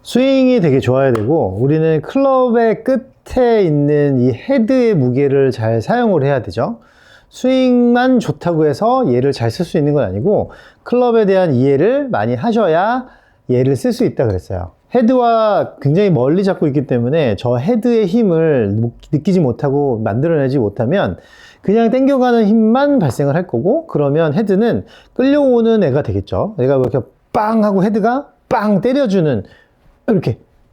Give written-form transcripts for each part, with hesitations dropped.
스윙이 되게 좋아야 되고, 우리는 클럽의 끝에 있는 이 헤드의 무게를 잘 사용을 해야 되죠. 스윙만 좋다고 해서 얘를 잘 쓸 수 있는 건 아니고, 클럽에 대한 이해를 많이 하셔야 얘를 쓸 수 있다 그랬어요. 헤드와 굉장히 멀리 잡고 있기 때문에 저 헤드의 힘을 느끼지 못하고 만들어내지 못하면 그냥 당겨가는 힘만 발생을 할 거고, 그러면 헤드는 끌려오는 애가 되겠죠. 얘가 이렇게 빵 하고 헤드가 빵 때려주는,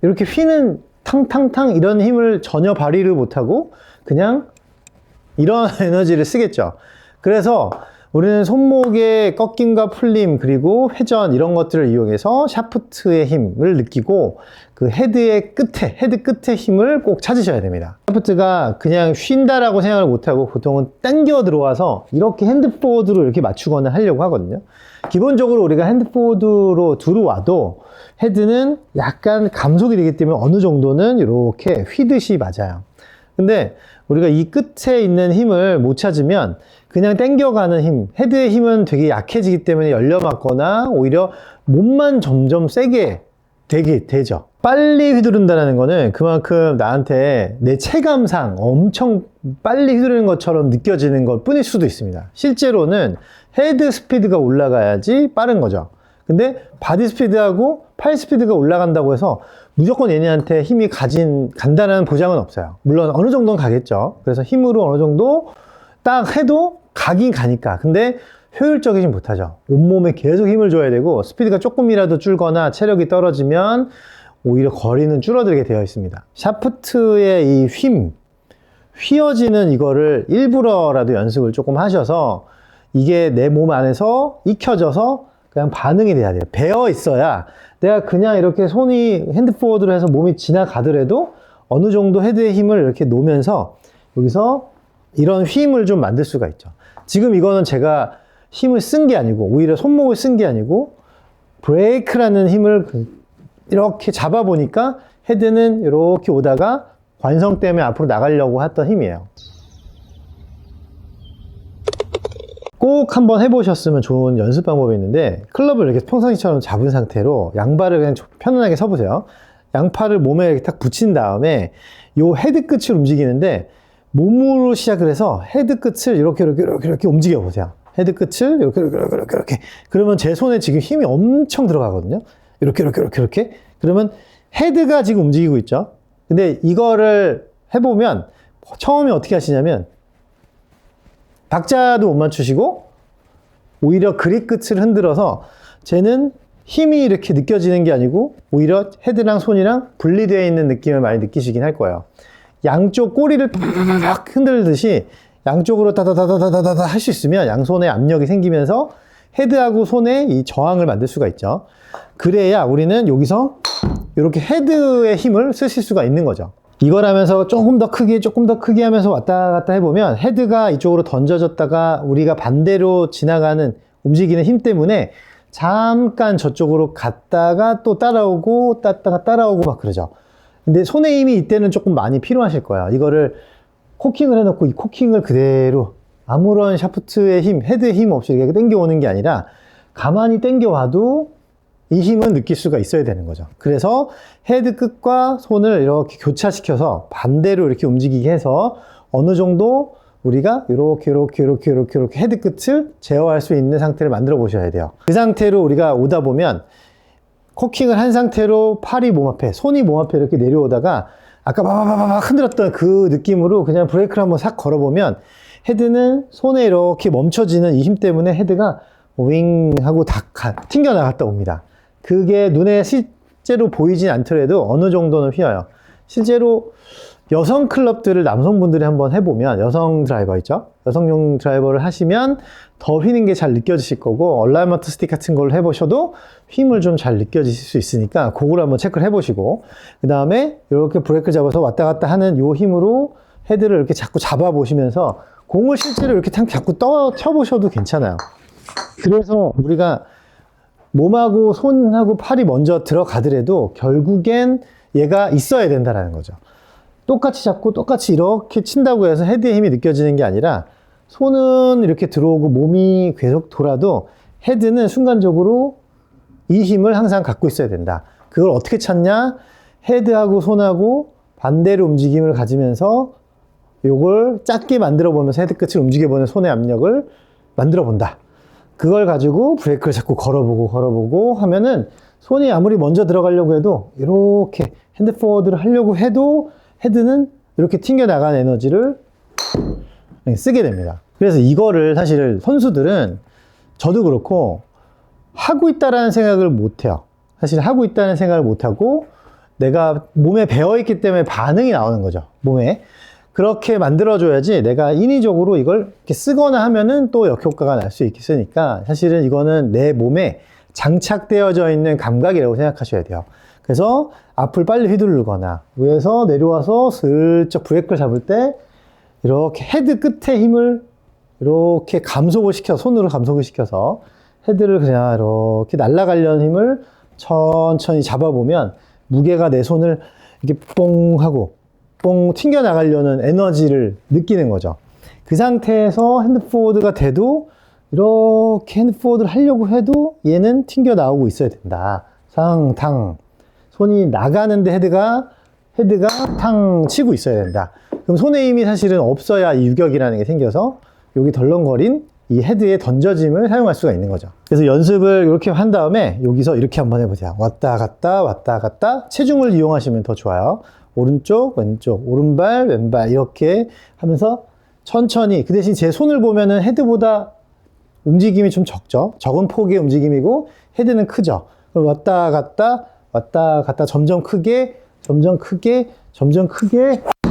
이렇게 휘는 탕탕탕 이런 힘을 전혀 발휘를 못하고 그냥 이런 에너지를 쓰겠죠. 그래서 우리는 손목의 꺾임과 풀림, 그리고 회전 이런 것들을 이용해서 샤프트의 힘을 느끼고 그 헤드 끝에 힘을 꼭 찾으셔야 됩니다. 샤프트가 그냥 쉰다라고 생각을 못하고 보통은 당겨 들어와서 이렇게 핸드포워드로 이렇게 맞추거나 하려고 하거든요. 기본적으로 우리가 핸드포워드로 들어와도 헤드는 약간 감속이 되기 때문에 어느 정도는 이렇게 휘듯이 맞아요. 근데 우리가 이 끝에 있는 힘을 못 찾으면 그냥 당겨가는 힘, 헤드의 힘은 되게 약해지기 때문에 열려맞거나 오히려 몸만 점점 세게 되게 되죠. 빨리 휘두른다는 거는 그만큼 나한테 내 체감상 엄청 빨리 휘두르는 것처럼 느껴지는 것 뿐일 수도 있습니다. 실제로는 헤드 스피드가 올라가야지 빠른 거죠. 근데 바디 스피드하고 팔 스피드가 올라간다고 해서 무조건 얘네한테 힘이 간다는 보장은 없어요. 물론 어느 정도는 가겠죠. 그래서 힘으로 어느 정도 딱 해도 가긴 가니까. 근데 효율적이지 못하죠. 온몸에 계속 힘을 줘야 되고, 스피드가 조금이라도 줄거나 체력이 떨어지면 오히려 거리는 줄어들게 되어 있습니다. 샤프트의 이 휘어지는 이거를 일부러라도 연습을 조금 하셔서 이게 내 몸 안에서 익혀져서 그냥 반응이 돼야 돼요. 배어 있어야 내가 그냥 이렇게 손이 핸드포워드로 해서 몸이 지나가더라도 어느 정도 헤드의 힘을 이렇게 놓으면서 여기서 이런 휘임을 좀 만들 수가 있죠. 지금 이거는 제가 힘을 쓴 게 아니고, 오히려 손목을 쓴 게 아니고 브레이크라는 힘을 이렇게 잡아보니까 헤드는 이렇게 오다가 관성 때문에 앞으로 나가려고 했던 힘이에요. 꼭 한번 해보셨으면 좋은 연습 방법이 있는데, 클럽을 이렇게 평상시처럼 잡은 상태로 양발을 그냥 편안하게 서보세요. 양팔을 몸에 이렇게 딱 붙인 다음에 요 헤드 끝을 움직이는데 몸으로 시작을 해서 헤드 끝을 이렇게 움직여 보세요. 헤드 끝을 이렇게. 그러면 제 손에 지금 힘이 엄청 들어가거든요. 이렇게. 그러면 헤드가 지금 움직이고 있죠. 근데 이거를 해보면 처음에 어떻게 하시냐면 박자도 못 맞추시고 오히려 그립 끝을 흔들어서 쟤는 힘이 이렇게 느껴지는 게 아니고 오히려 헤드랑 손이랑 분리되어 있는 느낌을 많이 느끼시긴 할 거예요. 양쪽 꼬리를 팍 흔들듯이 양쪽으로 다다다다다다 할 수 있으면 양손에 압력이 생기면서 헤드하고 손에 이 저항을 만들 수가 있죠. 그래야 우리는 여기서 이렇게 헤드의 힘을 쓰실 수가 있는 거죠. 이걸 하면서 조금 더 크게 하면서 왔다 갔다 해보면 헤드가 이쪽으로 던져졌다가 우리가 반대로 지나가는 움직이는 힘 때문에 잠깐 저쪽으로 갔다가 또 따라오고 따라오고 막 그러죠. 근데 손의 힘이 이때는 조금 많이 필요하실 거예요. 이거를 코킹을 해놓고 이 코킹을 그대로 아무런 샤프트의 힘, 헤드의 힘 없이 이렇게 당겨오는 게 아니라 가만히 당겨와도 이 힘은 느낄 수가 있어야 되는 거죠. 그래서 헤드 끝과 손을 이렇게 교차시켜서 반대로 이렇게 움직이게 해서 어느 정도 우리가 이렇게 헤드 끝을 제어할 수 있는 상태를 만들어 보셔야 돼요. 그 상태로 우리가 오다 보면 코킹을 한 상태로 팔이 몸 앞에, 손이 몸 앞에 이렇게 내려오다가 아까 막 흔들었던 그 느낌으로 그냥 브레이크를 한번 싹 걸어보면 헤드는 손에 이렇게 멈춰지는 이 힘 때문에 헤드가 윙 하고 다 튕겨 나갔다 옵니다. 그게 눈에 실제로 보이진 않더라도 어느 정도는 휘어요. 실제로 여성 클럽들을 남성분들이 한번 해보면, 여성 드라이버 있죠? 여성용 드라이버를 하시면 더 휘는 게 잘 느껴지실 거고, 얼라이먼트 스틱 같은 걸 해보셔도 힘을 좀 잘 느껴지실 수 있으니까 그걸 한번 체크를 해보시고, 그 다음에 이렇게 브레이크 잡아서 왔다 갔다 하는 이 힘으로 헤드를 이렇게 자꾸 잡아보시면서 공을 실제로 이렇게 자꾸 쳐보셔도 괜찮아요. 그래서 우리가 몸하고 손하고 팔이 먼저 들어가더라도 결국엔 얘가 있어야 된다는 거죠. 똑같이 잡고 똑같이 이렇게 친다고 해서 헤드의 힘이 느껴지는 게 아니라 손은 이렇게 들어오고 몸이 계속 돌아도 헤드는 순간적으로 이 힘을 항상 갖고 있어야 된다. 그걸 어떻게 찾냐? 헤드하고 손하고 반대로 움직임을 가지면서 요걸 작게 만들어 보면서 헤드 끝을 움직여보는 손의 압력을 만들어 본다. 그걸 가지고 브레이크를 자꾸 걸어보고 하면은 손이 아무리 먼저 들어가려고 해도 이렇게 핸드 포워드를 하려고 해도 헤드는 이렇게 튕겨나간 에너지를 쓰게 됩니다. 그래서 이거를 사실 선수들은 저도 그렇고 하고 있다라는 생각을 못 해요. 사실 하고 있다는 생각을 못 하고 내가 몸에 배어있기 때문에 반응이 나오는 거죠. 몸에. 그렇게 만들어줘야지 내가 인위적으로 이걸 이렇게 쓰거나 하면은 또 역효과가 날 수 있으니까 사실은 이거는 내 몸에 장착되어져 있는 감각이라고 생각하셔야 돼요. 그래서 앞을 빨리 휘두르거나 위에서 내려와서 슬쩍 브레이크를 잡을 때 이렇게 헤드 끝에 힘을 이렇게 감속을 시켜서 손으로 감속을 시켜서 헤드를 그냥 이렇게 날아가려는 힘을 천천히 잡아보면 무게가 내 손을 이렇게 뽕 하고 뽕 튕겨나가려는 에너지를 느끼는 거죠. 그 상태에서 핸드포워드가 돼도 이렇게 핸드포워드를 하려고 해도 얘는 튕겨나오고 있어야 된다. 상탕. 손이 나가는데 헤드가 탕 치고 있어야 된다. 그럼 손의 힘이 사실은 없어야 이 유격이라는 게 생겨서 여기 덜렁거린 이 헤드의 던져짐을 사용할 수가 있는 거죠. 그래서 연습을 이렇게 한 다음에 여기서 이렇게 한번 해보세요. 왔다 갔다 체중을 이용하시면 더 좋아요. 오른쪽 왼쪽 오른발 왼발 이렇게 하면서 천천히, 그 대신 제 손을 보면은 헤드보다 움직임이 좀 적죠. 적은 폭의 움직임이고 헤드는 크죠. 그럼 왔다 갔다 점점 크게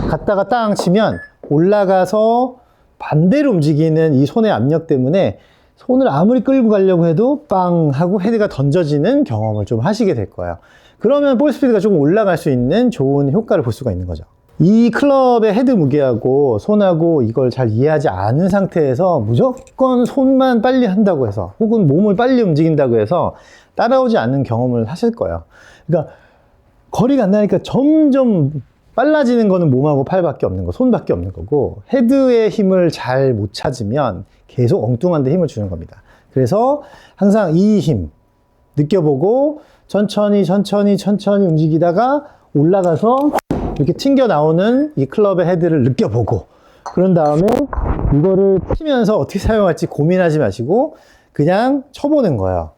갔다가 땅 치면 올라가서 반대로 움직이는 이 손의 압력 때문에 손을 아무리 끌고 가려고 해도 빵 하고 헤드가 던져지는 경험을 좀 하시게 될 거예요. 그러면 볼 스피드가 조금 올라갈 수 있는 좋은 효과를 볼 수가 있는 거죠. 이 클럽의 헤드 무게하고 손하고 이걸 잘 이해하지 않은 상태에서 무조건 손만 빨리 한다고 해서 혹은 몸을 빨리 움직인다고 해서 따라오지 않는 경험을 하실 거예요. 그러니까 거리가 안 나니까 점점 빨라지는 거는 몸하고 팔밖에 없는 거, 손밖에 없는 거고 헤드의 힘을 잘 못 찾으면 계속 엉뚱한 데 힘을 주는 겁니다. 그래서 항상 이 힘 느껴보고 천천히 움직이다가 올라가서 이렇게 튕겨 나오는 이 클럽의 헤드를 느껴보고 그런 다음에 이거를 치면서 어떻게 사용할지 고민하지 마시고 그냥 쳐보는 거예요.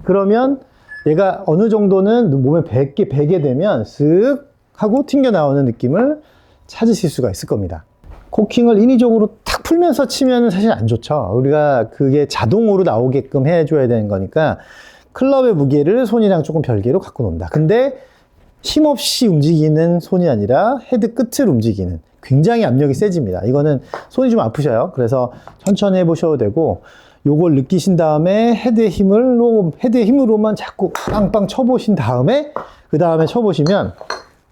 그러면 얘가 어느 정도는 몸에 배게 되면 쓱 하고 튕겨 나오는 느낌을 찾으실 수가 있을 겁니다. 코킹을 인위적으로 탁 풀면서 치면 사실 안 좋죠. 우리가 그게 자동으로 나오게끔 해줘야 되는 거니까 클럽의 무게를 손이랑 조금 별개로 갖고 논다. 근데 힘없이 움직이는 손이 아니라 헤드 끝을 움직이는, 굉장히 압력이 세집니다. 이거는 손이 좀 아프셔요. 그래서 천천히 해보셔도 되고 요걸 느끼신 다음에 헤드의 힘으로만 자꾸 빵빵 쳐보신 다음에 그 다음에 쳐보시면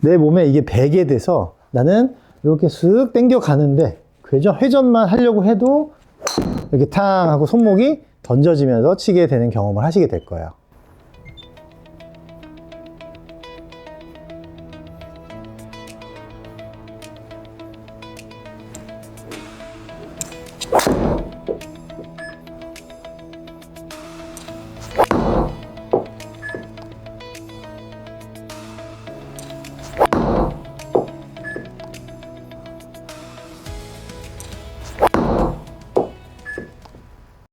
내 몸에 이게 배게 돼서 나는 이렇게 쓱 당겨 가는데 회전만 하려고 해도 이렇게 탕 하고 손목이 던져지면서 치게 되는 경험을 하시게 될 거예요.